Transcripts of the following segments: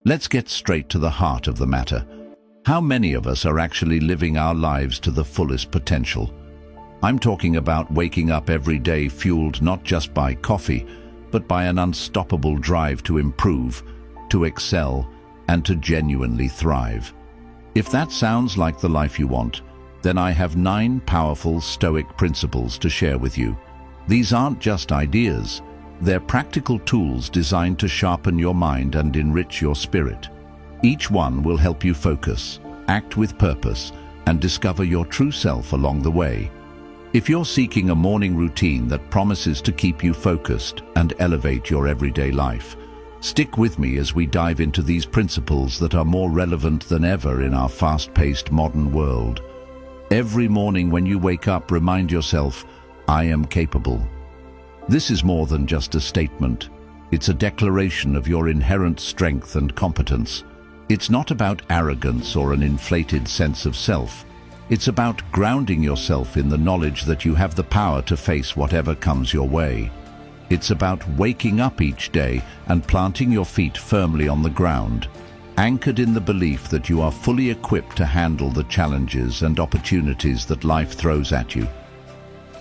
Let's get straight to the heart of the matter. How many of us are actually living our lives to the fullest potential? I'm talking about waking up every day fueled not just by coffee, but by an unstoppable drive to improve, to excel, and to genuinely thrive. If that sounds like the life you want, then I have 9 powerful Stoic principles to share with you. These aren't just ideas, they're practical tools designed to sharpen your mind and enrich your spirit. Each one will help you focus, act with purpose, and discover your true self along the way. If you're seeking a morning routine that promises to keep you focused and elevate your everyday life, stick with me as we dive into these principles that are more relevant than ever in our fast-paced modern world. Every morning when you wake up, remind yourself, I am capable. This is more than just a statement. It's a declaration of your inherent strength and competence. It's not about arrogance or an inflated sense of self. It's about grounding yourself in the knowledge that you have the power to face whatever comes your way. It's about waking up each day and planting your feet firmly on the ground, anchored in the belief that you are fully equipped to handle the challenges and opportunities that life throws at you.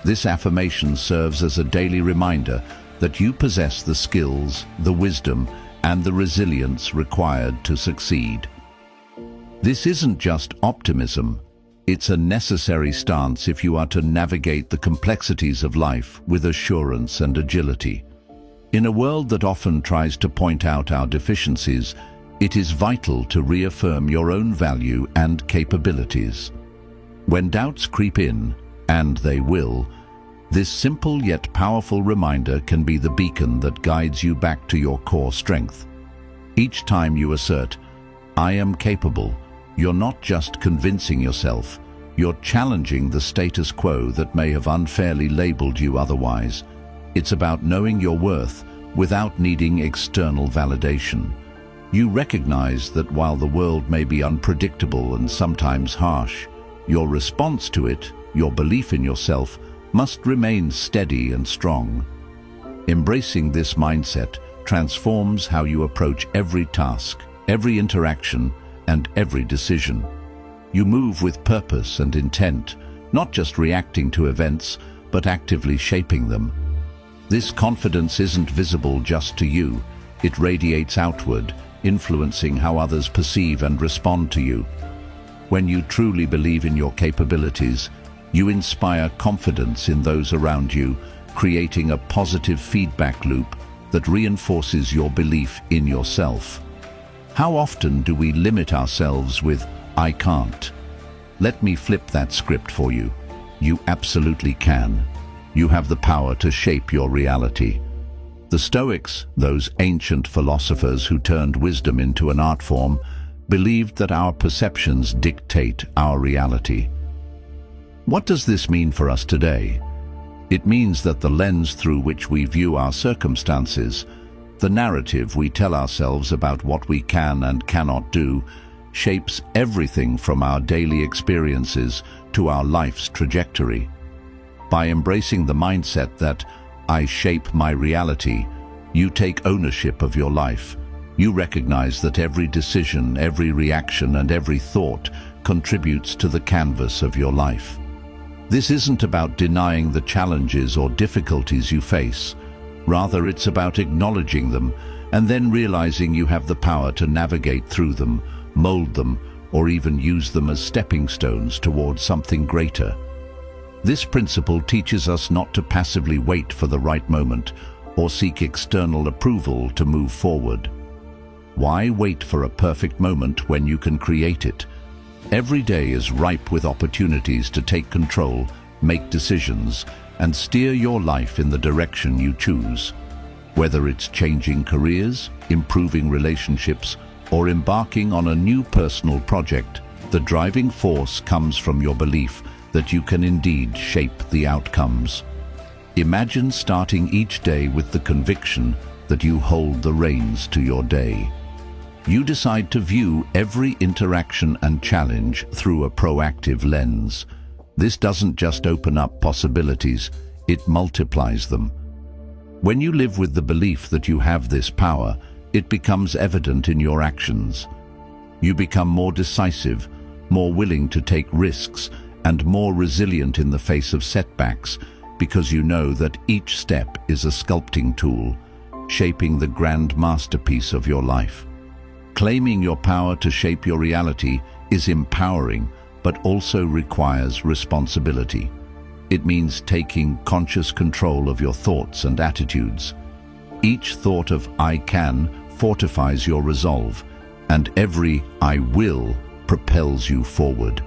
This affirmation serves as a daily reminder that you possess the skills, the wisdom, and the resilience required to succeed. This isn't just optimism. It's a necessary stance if you are to navigate the complexities of life with assurance and agility. In a world that often tries to point out our deficiencies, it is vital to reaffirm your own value and capabilities. When doubts creep in, and they will, this simple yet powerful reminder can be the beacon that guides you back to your core strength. Each time you assert, I am capable, you're not just convincing yourself, you're challenging the status quo that may have unfairly labeled you otherwise. It's about knowing your worth without needing external validation. You recognize that while the world may be unpredictable and sometimes harsh, your response to it, your belief in yourself, must remain steady and strong. Embracing this mindset transforms how you approach every task, every interaction, and every decision. You move with purpose and intent, not just reacting to events, but actively shaping them. This confidence isn't visible just to you. It radiates outward, influencing how others perceive and respond to you. When you truly believe in your capabilities, you inspire confidence in those around you, creating a positive feedback loop that reinforces your belief in yourself. How often do we limit ourselves with, I can't? Let me flip that script for you. You absolutely can. You have the power to shape your reality. The Stoics, those ancient philosophers who turned wisdom into an art form, believed that our perceptions dictate our reality. What does this mean for us today? It means that the lens through which we view our circumstances, the narrative we tell ourselves about what we can and cannot do, shapes everything from our daily experiences to our life's trajectory. By embracing the mindset that I shape my reality, you take ownership of your life. You recognize that every decision, every reaction, and every thought contributes to the canvas of your life. This isn't about denying the challenges or difficulties you face. Rather, it's about acknowledging them and then realizing you have the power to navigate through them, mold them, or even use them as stepping stones towards something greater. This principle teaches us not to passively wait for the right moment or seek external approval to move forward. Why wait for a perfect moment when you can create it? Every day is ripe with opportunities to take control, make decisions, and steer your life in the direction you choose. Whether it's changing careers, improving relationships, or embarking on a new personal project, the driving force comes from your belief that you can indeed shape the outcomes. Imagine starting each day with the conviction that you hold the reins to your day. You decide to view every interaction and challenge through a proactive lens. This doesn't just open up possibilities, it multiplies them. When you live with the belief that you have this power, it becomes evident in your actions. You become more decisive, more willing to take risks, and more resilient in the face of setbacks, because you know that each step is a sculpting tool, shaping the grand masterpiece of your life. Claiming your power to shape your reality is empowering, but also requires responsibility. It means taking conscious control of your thoughts and attitudes. Each thought of "I can" fortifies your resolve, and every "I will" propels you forward.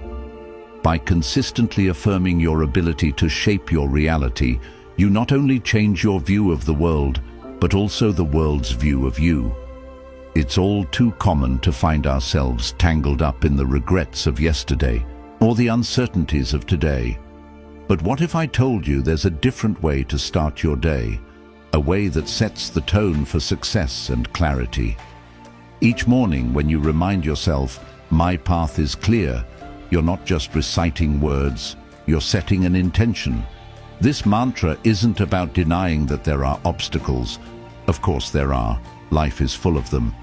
By consistently affirming your ability to shape your reality, you not only change your view of the world, but also the world's view of you. It's all too common to find ourselves tangled up in the regrets of yesterday or the uncertainties of today. But what if I told you there's a different way to start your day, a way that sets the tone for success and clarity? Each morning when you remind yourself, "My path is clear," you're not just reciting words, you're setting an intention. This mantra isn't about denying that there are obstacles. Of course there are, life is full of them.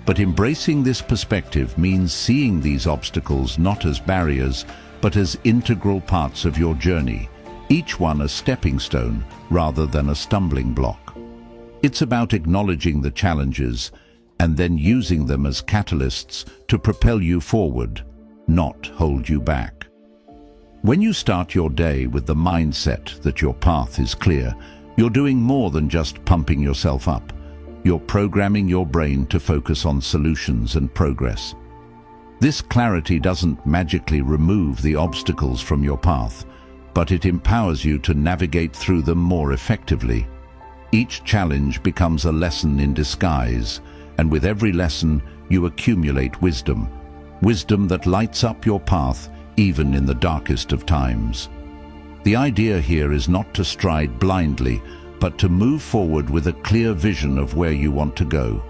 But embracing this perspective means seeing these obstacles not as barriers, but as integral parts of your journey, each one a stepping stone rather than a stumbling block. It's about acknowledging the challenges and then using them as catalysts to propel you forward, not hold you back. When you start your day with the mindset that your path is clear, you're doing more than just pumping yourself up. You're programming your brain to focus on solutions and progress. This clarity doesn't magically remove the obstacles from your path, but it empowers you to navigate through them more effectively. Each challenge becomes a lesson in disguise, and with every lesson you accumulate wisdom. Wisdom that lights up your path even in the darkest of times. The idea here is not to stride blindly, but to move forward with a clear vision of where you want to go.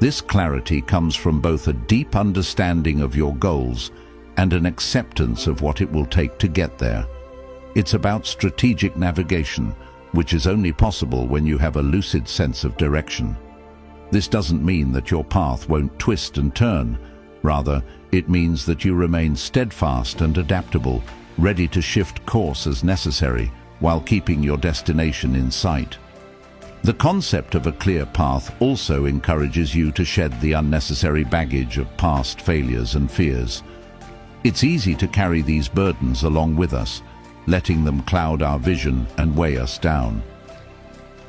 This clarity comes from both a deep understanding of your goals and an acceptance of what it will take to get there. It's about strategic navigation, which is only possible when you have a lucid sense of direction. This doesn't mean that your path won't twist and turn. Rather, it means that you remain steadfast and adaptable, ready to shift course as necessary, while keeping your destination in sight. The concept of a clear path also encourages you to shed the unnecessary baggage of past failures and fears. It's easy to carry these burdens along with us, letting them cloud our vision and weigh us down.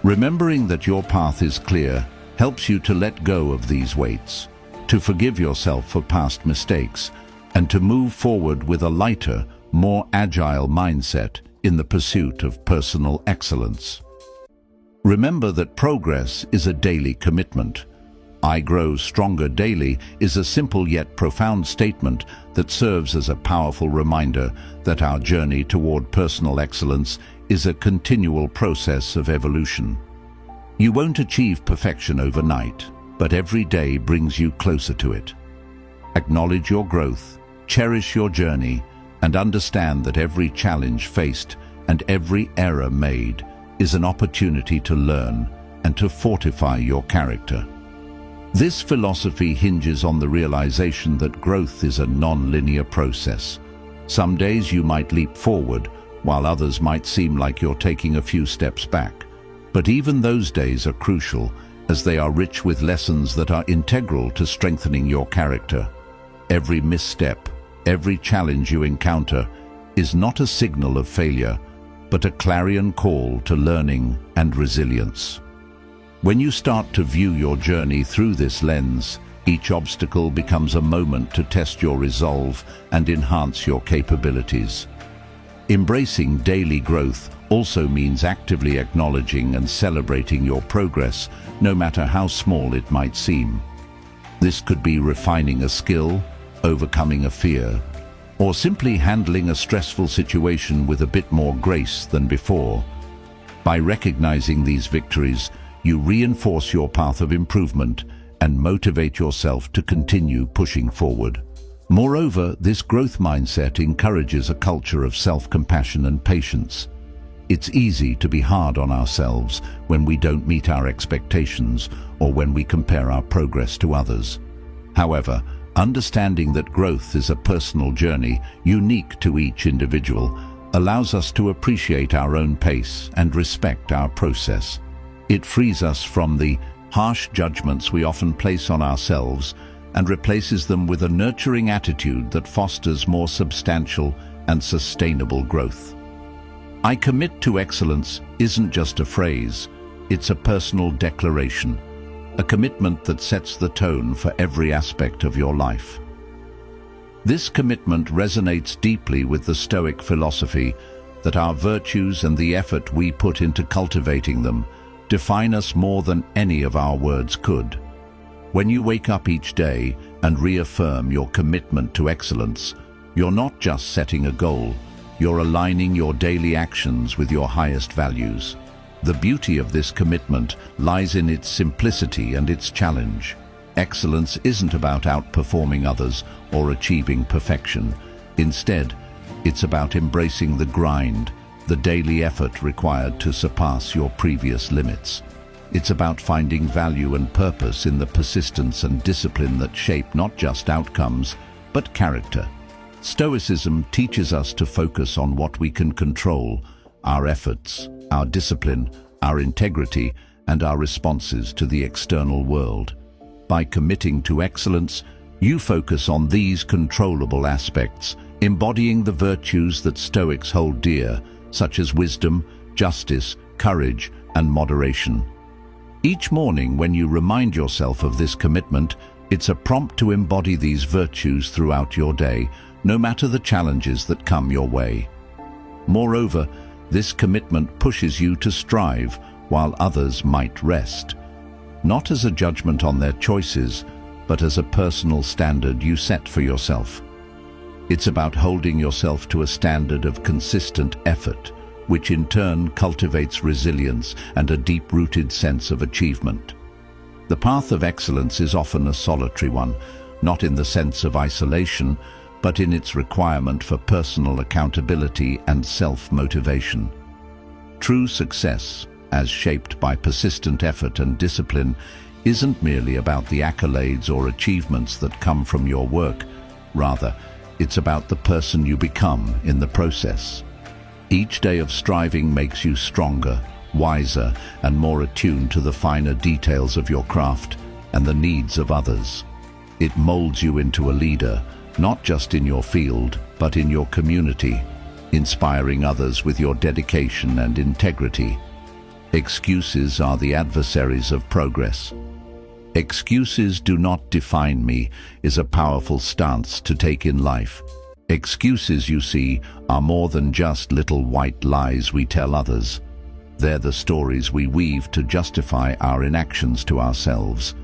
Remembering that your path is clear helps you to let go of these weights, to forgive yourself for past mistakes, and to move forward with a lighter, more agile mindset in the pursuit of personal excellence. Remember that progress is a daily commitment. "I grow stronger daily" is a simple yet profound statement that serves as a powerful reminder that our journey toward personal excellence is a continual process of evolution. You won't achieve perfection overnight, but every day brings you closer to it. Acknowledge your growth, cherish your journey, and understand that every challenge faced and every error made is an opportunity to learn and to fortify your character. This philosophy hinges on the realization that growth is a non-linear process. Some days you might leap forward, while others might seem like you're taking a few steps back. But even those days are crucial, as they are rich with lessons that are integral to strengthening your character. Every misstep, every challenge you encounter is not a signal of failure, but a clarion call to learning and resilience. When you start to view your journey through this lens, each obstacle becomes a moment to test your resolve and enhance your capabilities. Embracing daily growth also means actively acknowledging and celebrating your progress, no matter how small it might seem. This could be refining a skill, overcoming a fear, or simply handling a stressful situation with a bit more grace than before. By recognizing these victories, you reinforce your path of improvement and motivate yourself to continue pushing forward. Moreover, this growth mindset encourages a culture of self-compassion and patience. It's easy to be hard on ourselves when we don't meet our expectations or when we compare our progress to others. However, understanding that growth is a personal journey unique to each individual allows us to appreciate our own pace and respect our process. It frees us from the harsh judgments we often place on ourselves and replaces them with a nurturing attitude that fosters more substantial and sustainable growth. "I commit to excellence" isn't just a phrase, it's a personal declaration, a commitment that sets the tone for every aspect of your life. This commitment resonates deeply with the Stoic philosophy that our virtues and the effort we put into cultivating them define us more than any of our words could. When you wake up each day and reaffirm your commitment to excellence, you're not just setting a goal, you're aligning your daily actions with your highest values. The beauty of this commitment lies in its simplicity and its challenge. Excellence isn't about outperforming others or achieving perfection. Instead, it's about embracing the grind, the daily effort required to surpass your previous limits. It's about finding value and purpose in the persistence and discipline that shape not just outcomes, but character. Stoicism teaches us to focus on what we can control: our efforts, our discipline, our integrity, and our responses to the external world. By committing to excellence, you focus on these controllable aspects, embodying the virtues that Stoics hold dear, such as wisdom, justice, courage, and moderation. Each morning, when you remind yourself of this commitment, it's a prompt to embody these virtues throughout your day, no matter the challenges that come your way. Moreover, this commitment pushes you to strive while others might rest, not as a judgment on their choices, but as a personal standard you set for yourself. It's about holding yourself to a standard of consistent effort, which in turn cultivates resilience and a deep-rooted sense of achievement. The path of excellence is often a solitary one, not in the sense of isolation, but in its requirement for personal accountability and self-motivation. True success, as shaped by persistent effort and discipline, isn't merely about the accolades or achievements that come from your work. Rather, it's about the person you become in the process. Each day of striving makes you stronger, wiser, and more attuned to the finer details of your craft and the needs of others. It molds you into a leader, not just in your field, but in your community, inspiring others with your dedication and integrity. Excuses are the adversaries of progress. "Excuses do not define me" is a powerful stance to take in life. Excuses, you see, are more than just little white lies we tell others. They're the stories we weave to justify our inactions to ourselves.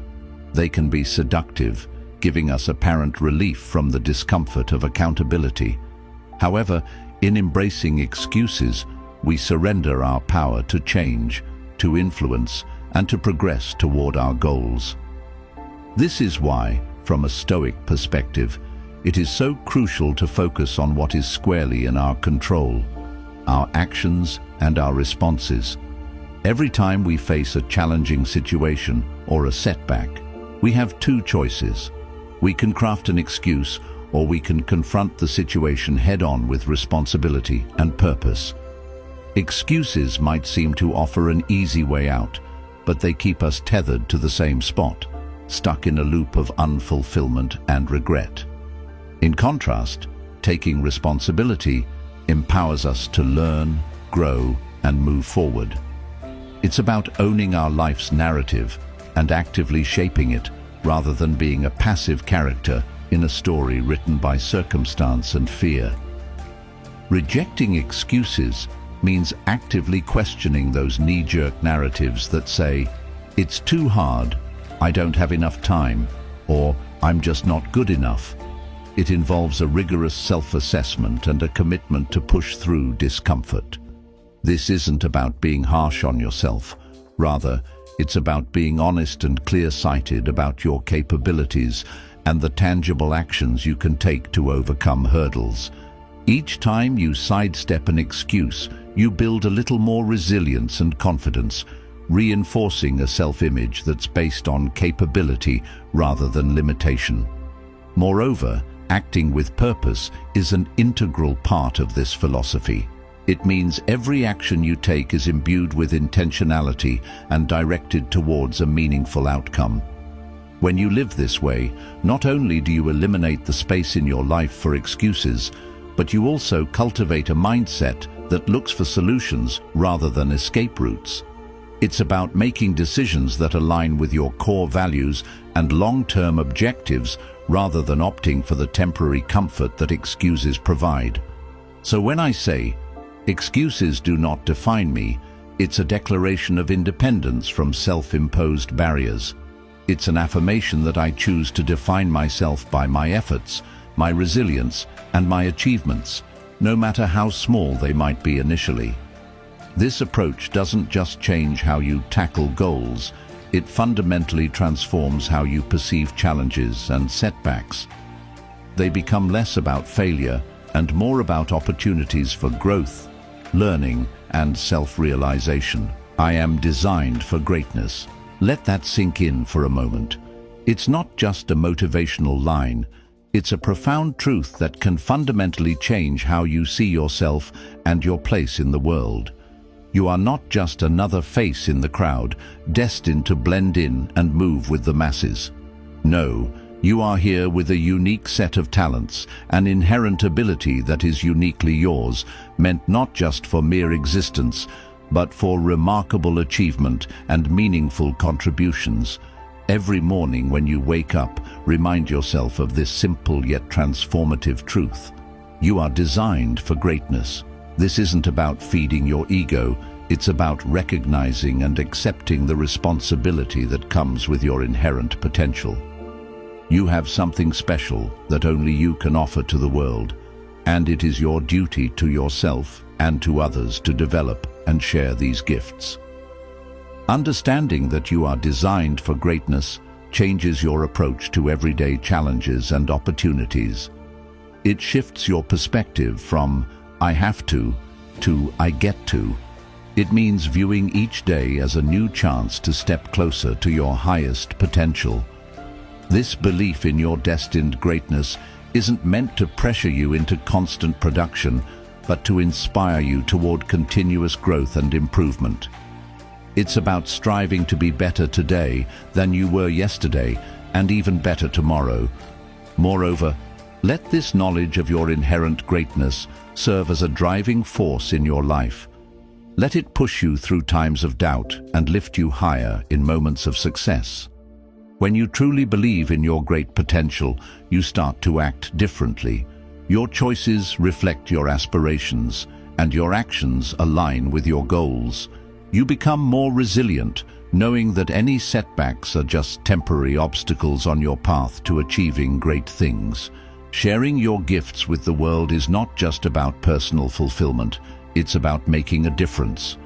They can be seductive, giving us apparent relief from the discomfort of accountability. However, in embracing excuses, we surrender our power to change, to influence, and to progress toward our goals. This is why, from a Stoic perspective, it is so crucial to focus on what is squarely in our control: our actions and our responses. Every time we face a challenging situation or a setback, we have two choices. We can craft an excuse, or we can confront the situation head-on with responsibility and purpose. Excuses might seem to offer an easy way out, but they keep us tethered to the same spot, stuck in a loop of unfulfillment and regret. In contrast, taking responsibility empowers us to learn, grow, and move forward. It's about owning our life's narrative and actively shaping it, rather than being a passive character in a story written by circumstance and fear. Rejecting excuses means actively questioning those knee-jerk narratives that say, "It's too hard," "I don't have enough time," or "I'm just not good enough." It involves a rigorous self-assessment and a commitment to push through discomfort. This isn't about being harsh on yourself. Rather, it's about being honest and clear-sighted about your capabilities and the tangible actions you can take to overcome hurdles. Each time you sidestep an excuse, you build a little more resilience and confidence, reinforcing a self-image that's based on capability rather than limitation. Moreover, acting with purpose is an integral part of this philosophy. It means every action you take is imbued with intentionality and directed towards a meaningful outcome. When you live this way, not only do you eliminate the space in your life for excuses, but you also cultivate a mindset that looks for solutions rather than escape routes. It's about making decisions that align with your core values and long-term objectives rather than opting for the temporary comfort that excuses provide. So when I say, "Excuses do not define me," it's a declaration of independence from self-imposed barriers. It's an affirmation that I choose to define myself by my efforts, my resilience, and my achievements, no matter how small they might be initially. This approach doesn't just change how you tackle goals, it fundamentally transforms how you perceive challenges and setbacks. They become less about failure and more about opportunities for growth, learning, and self-realization. I am designed for greatness. Let that sink in for a moment. It's not just a motivational line. It's a profound truth that can fundamentally change how you see yourself and your place in the world. You are not just another face in the crowd, destined to blend in and move with the masses. No, you are here with a unique set of talents, an inherent ability that is uniquely yours, meant not just for mere existence, but for remarkable achievement and meaningful contributions. Every morning when you wake up, remind yourself of this simple yet transformative truth. You are designed for greatness. This isn't about feeding your ego, it's about recognizing and accepting the responsibility that comes with your inherent potential. You have something special that only you can offer to the world, and it is your duty to yourself and to others to develop and share these gifts. Understanding that you are designed for greatness changes your approach to everyday challenges and opportunities. It shifts your perspective from "I have to" "I get to." It means viewing each day as a new chance to step closer to your highest potential. This belief in your destined greatness isn't meant to pressure you into constant production, but to inspire you toward continuous growth and improvement. It's about striving to be better today than you were yesterday, and even better tomorrow. Moreover, let this knowledge of your inherent greatness serve as a driving force in your life. Let it push you through times of doubt and lift you higher in moments of success. When you truly believe in your great potential, you start to act differently. Your choices reflect your aspirations, and your actions align with your goals. You become more resilient, knowing that any setbacks are just temporary obstacles on your path to achieving great things. Sharing your gifts with the world is not just about personal fulfillment, it's about making a difference.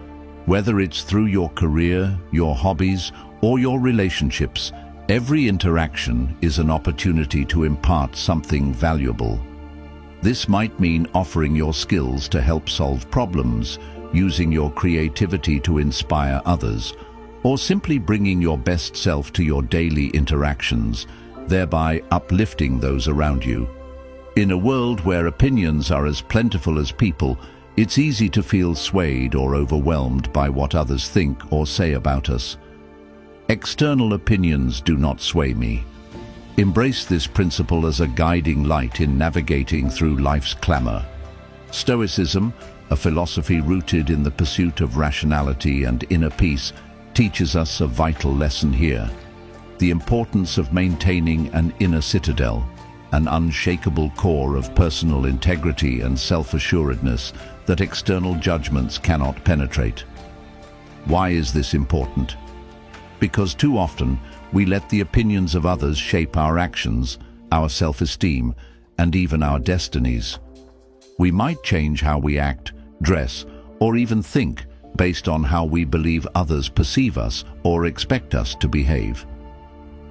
Whether it's through your career, your hobbies, or your relationships, every interaction is an opportunity to impart something valuable. This might mean offering your skills to help solve problems, using your creativity to inspire others, or simply bringing your best self to your daily interactions, thereby uplifting those around you. In a world where opinions are as plentiful as people, it's easy to feel swayed or overwhelmed by what others think or say about us. External opinions do not sway me. Embrace this principle as a guiding light in navigating through life's clamor. Stoicism, a philosophy rooted in the pursuit of rationality and inner peace, teaches us a vital lesson here: the importance of maintaining an inner citadel, an unshakable core of personal integrity and self-assuredness that external judgments cannot penetrate. Why is this important? Because too often we let the opinions of others shape our actions, our self-esteem, and even our destinies. We might change how we act, dress, or even think based on how we believe others perceive us or expect us to behave.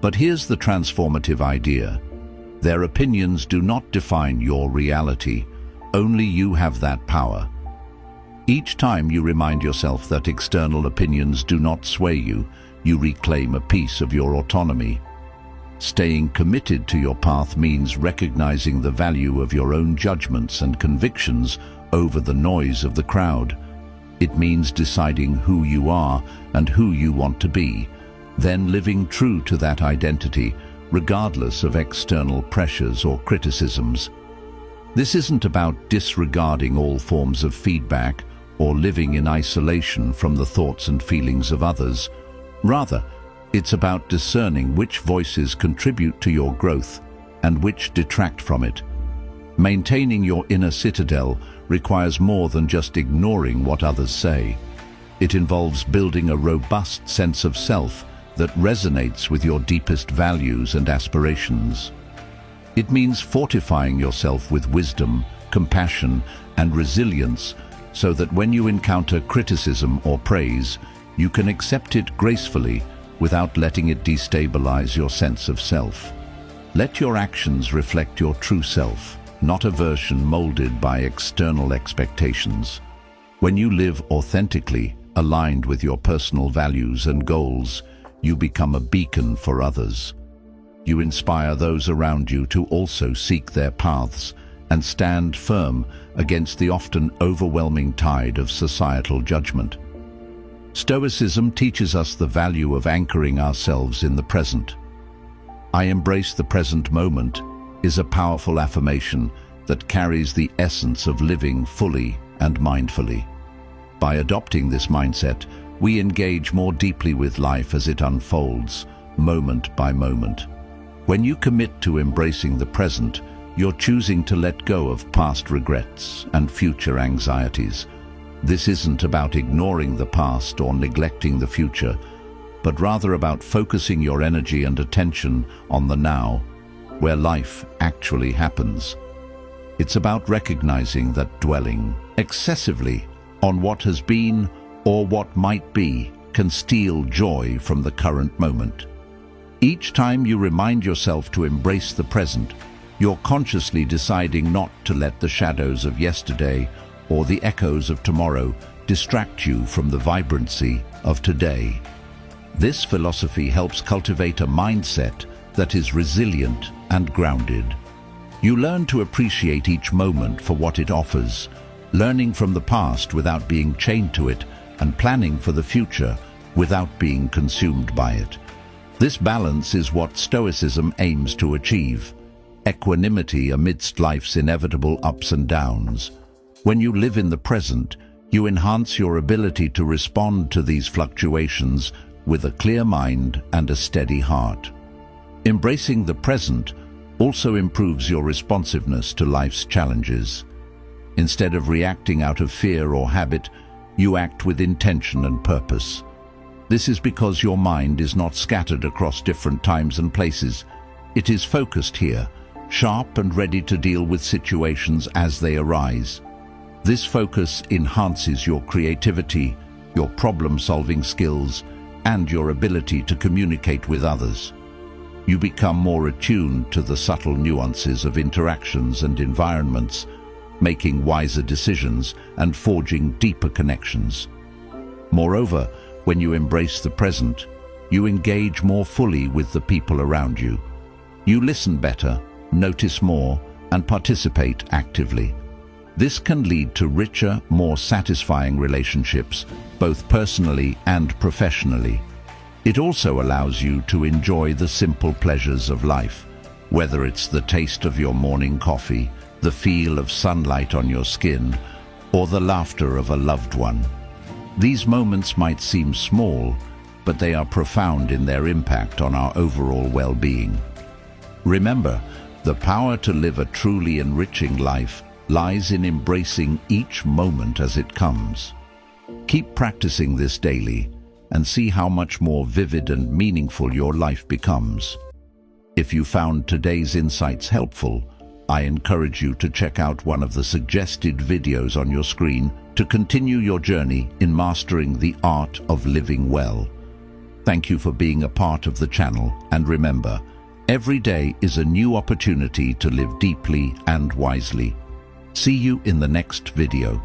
But here's the transformative idea: their opinions do not define your reality. Only you have that power. Each time you remind yourself that external opinions do not sway you, you reclaim a piece of your autonomy. Staying committed to your path means recognizing the value of your own judgments and convictions over the noise of the crowd. It means deciding who you are and who you want to be, then living true to that identity, regardless of external pressures or criticisms. This isn't about disregarding all forms of feedback or living in isolation from the thoughts and feelings of others. Rather, it's about discerning which voices contribute to your growth and which detract from it. Maintaining your inner citadel requires more than just ignoring what others say. It involves building a robust sense of self that resonates with your deepest values and aspirations. It means fortifying yourself with wisdom, compassion, and resilience so that when you encounter criticism or praise, you can accept it gracefully without letting it destabilize your sense of self. Let your actions reflect your true self, not a version molded by external expectations. When you live authentically, aligned with your personal values and goals, you become a beacon for others. You inspire those around you to also seek their paths and stand firm against the often overwhelming tide of societal judgment. Stoicism teaches us the value of anchoring ourselves in the present. "I embrace the present moment" is a powerful affirmation that carries the essence of living fully and mindfully. By adopting this mindset, we engage more deeply with life as it unfolds, moment by moment. When you commit to embracing the present, you're choosing to let go of past regrets and future anxieties. This isn't about ignoring the past or neglecting the future, but rather about focusing your energy and attention on the now, where life actually happens. It's about recognizing that dwelling excessively on what has been or what might be can steal joy from the current moment. Each time you remind yourself to embrace the present, you're consciously deciding not to let the shadows of yesterday or the echoes of tomorrow distract you from the vibrancy of today. This philosophy helps cultivate a mindset that is resilient and grounded. You learn to appreciate each moment for what it offers, learning from the past without being chained to it, and planning for the future without being consumed by it. This balance is what Stoicism aims to achieve: equanimity amidst life's inevitable ups and downs. When you live in the present, you enhance your ability to respond to these fluctuations with a clear mind and a steady heart. Embracing the present also improves your responsiveness to life's challenges. Instead of reacting out of fear or habit, you act with intention and purpose. This is because your mind is not scattered across different times and places. It is focused here, sharp and ready to deal with situations as they arise. This focus enhances your creativity, your problem-solving skills, and your ability to communicate with others. You become more attuned to the subtle nuances of interactions and environments, making wiser decisions and forging deeper connections. Moreover, when you embrace the present, you engage more fully with the people around you. You listen better, notice more, and participate actively. This can lead to richer, more satisfying relationships, both personally and professionally. It also allows you to enjoy the simple pleasures of life, whether it's the taste of your morning coffee, the feel of sunlight on your skin, or the laughter of a loved one. These moments might seem small, but they are profound in their impact on our overall well-being. Remember, the power to live a truly enriching life lies in embracing each moment as it comes. Keep practicing this daily and see how much more vivid and meaningful your life becomes. If you found today's insights helpful, I encourage you to check out one of the suggested videos on your screen to continue your journey in mastering the art of living well. Thank you for being a part of the channel, and remember, every day is a new opportunity to live deeply and wisely. See you in the next video.